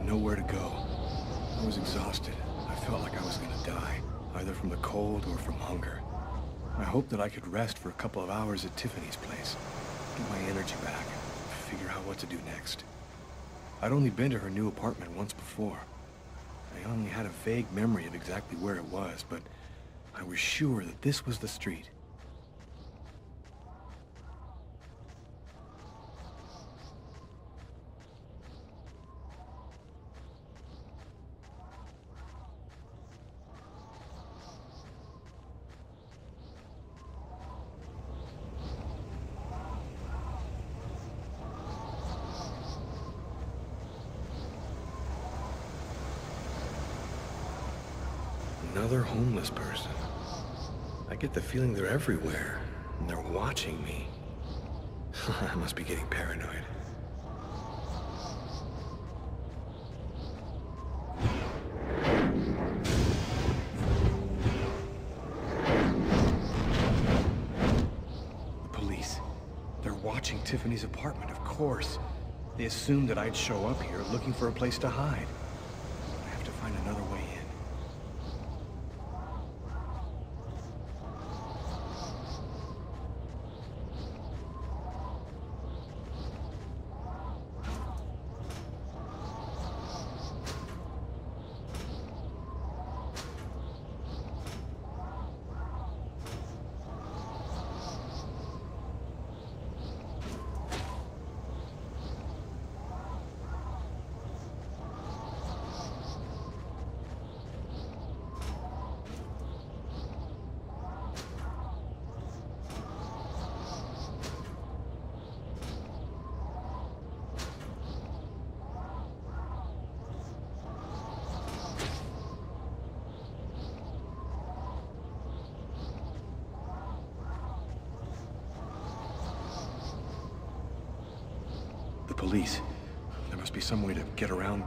nowhere to go. I was exhausted. I felt like I was gonna die, either from the cold or from hunger. I hoped that I could rest for a couple of hours at Tiffany's place, get my energy back, figure out what to do next. I'd only been to her new apartment once before. I only had a vague memory of exactly where it was, but I was sure that this was the street. Another homeless person. I get the feeling they're everywhere, and they're watching me. I must be getting paranoid. The police. They're watching Tiffany's apartment, of course. They assumed that I'd show up here looking for a place to hide. I have to find another way in. The police. There must be some way to get around.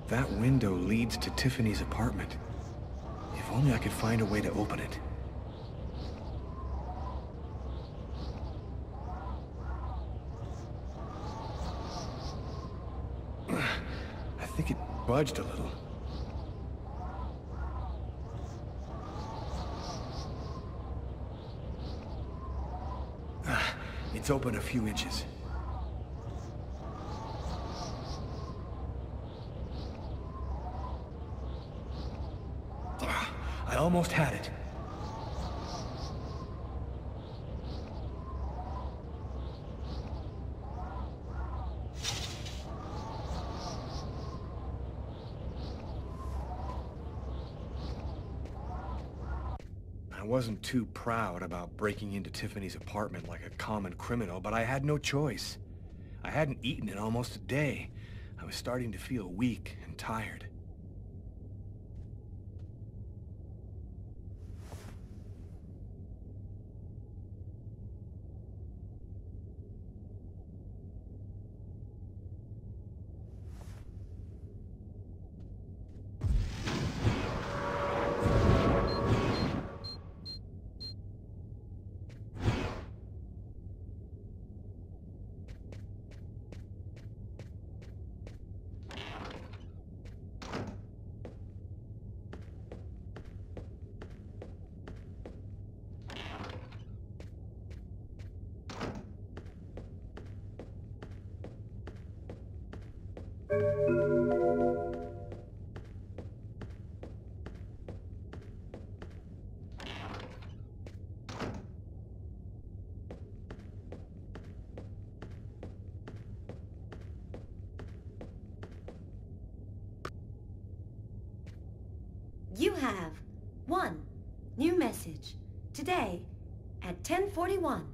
That window leads to Tiffany's apartment. If only I could find a way to open it. I think it budged a little. It's open a few inches. I almost had it. I wasn't too proud about breaking into Tiffany's apartment like a common criminal, but I had no choice. I hadn't eaten in almost a day. I was starting to feel weak and tired. You have one new message today at 10:41.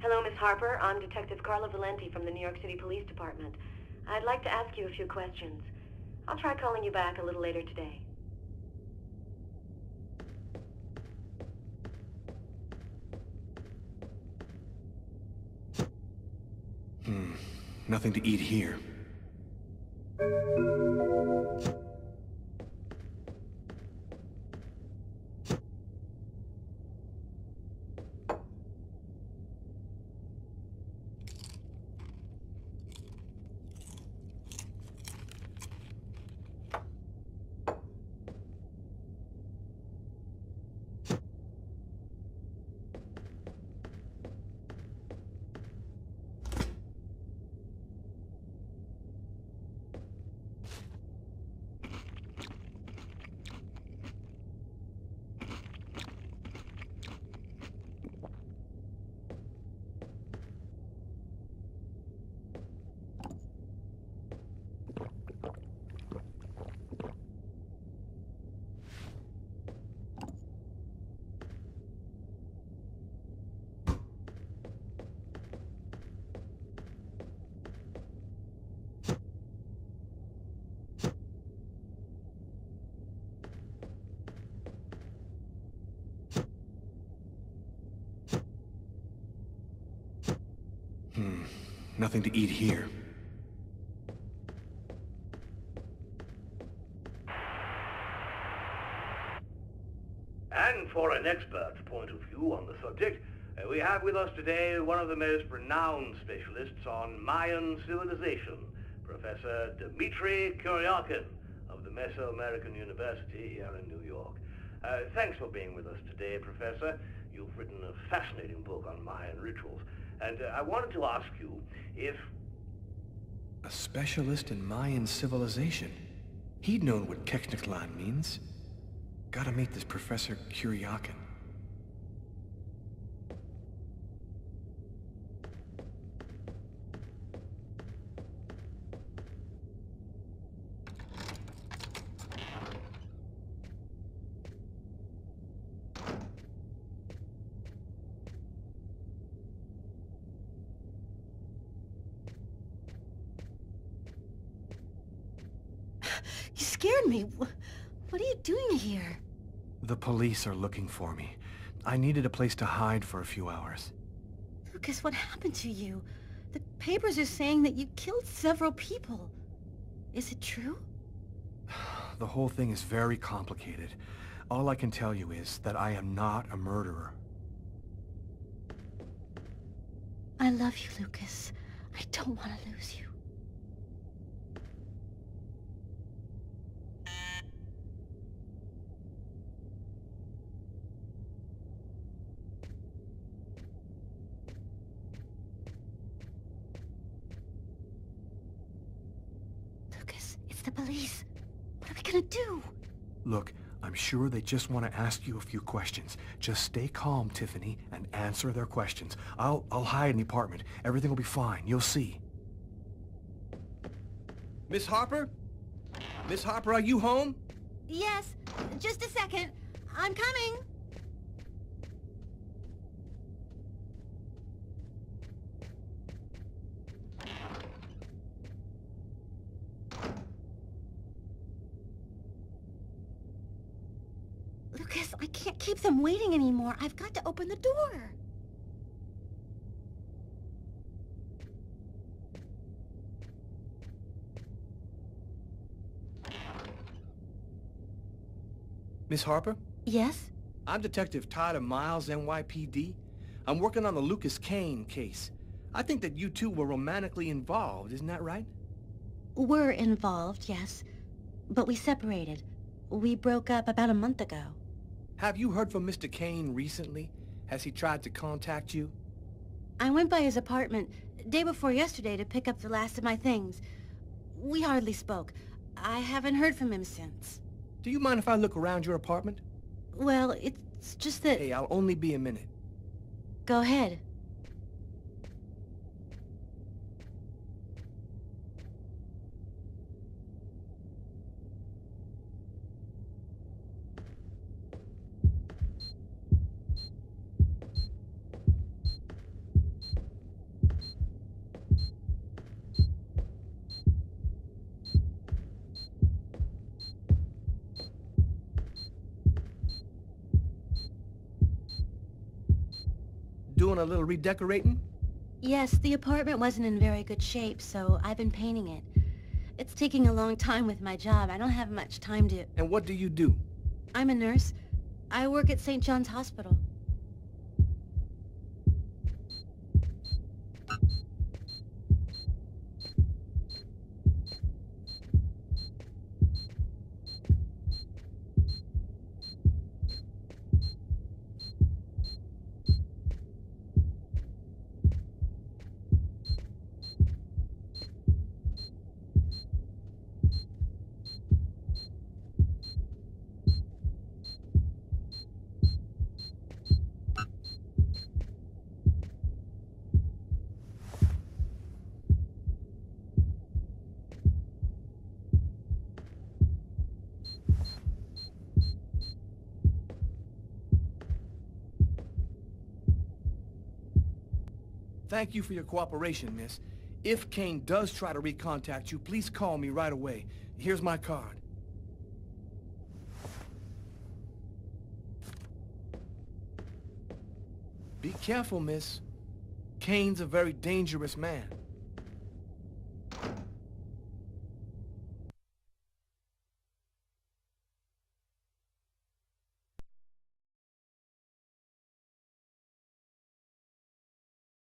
Hello, Miss Harper. I'm Detective Carla Valenti from the New York City Police Department. I'd like to ask you a few questions. I'll try calling you back a little later today. Nothing to eat here. Nothing to eat here. And for an expert's point of view on the subject, we have with us today one of the most renowned specialists on Mayan civilization, Professor Dmitry Kuryakin of the Mesoamerican University here in New York. Thanks for being with us today, Professor. You've written a fascinating book on Mayan rituals. And I wanted to ask you if... A specialist in Mayan civilization? He'd known what Keknaklan means. Gotta meet this Professor Kuryakin. You scared me. What are you doing here? The police are looking for me. I needed a place to hide for a few hours. Lucas, what happened to you? The papers are saying that you killed several people. Is it true? The whole thing is very complicated. All I can tell you is that I am not a murderer. I love you, Lucas. I don't want to lose you. Lucas, it's the police. What are we gonna do? Look, I'm sure they just want to ask you a few questions. Just stay calm, Tiffany, and answer their questions. I'll hide in the apartment. Everything will be fine. You'll see. Miss Harper? Miss Harper, are you home? Yes, just a second. I'm coming. Lucas, I can't keep them waiting anymore. I've got to open the door. Miss Harper? Yes? I'm Detective Tyler Miles, NYPD. I'm working on the Lucas Kane case. I think that you two were romantically involved, isn't that right? We're involved, yes. But we separated. We broke up about a month ago. Have you heard from Mr. Kane recently? Has he tried to contact you? I went by his apartment day before yesterday to pick up the last of my things. We hardly spoke. I haven't heard from him since. Do you mind if I look around your apartment? Well, it's just that... Hey, I'll only be a minute. Go ahead. Doing a little redecorating? Yes, the apartment wasn't in very good shape, so I've been painting it. It's taking a long time with my job. I don't have much time to... And what do you do? I'm a nurse. I work at St. John's Hospital. Thank you for your cooperation, miss. If Kane does try to recontact you, please call me right away. Here's my card. Be careful, miss. Kane's a very dangerous man.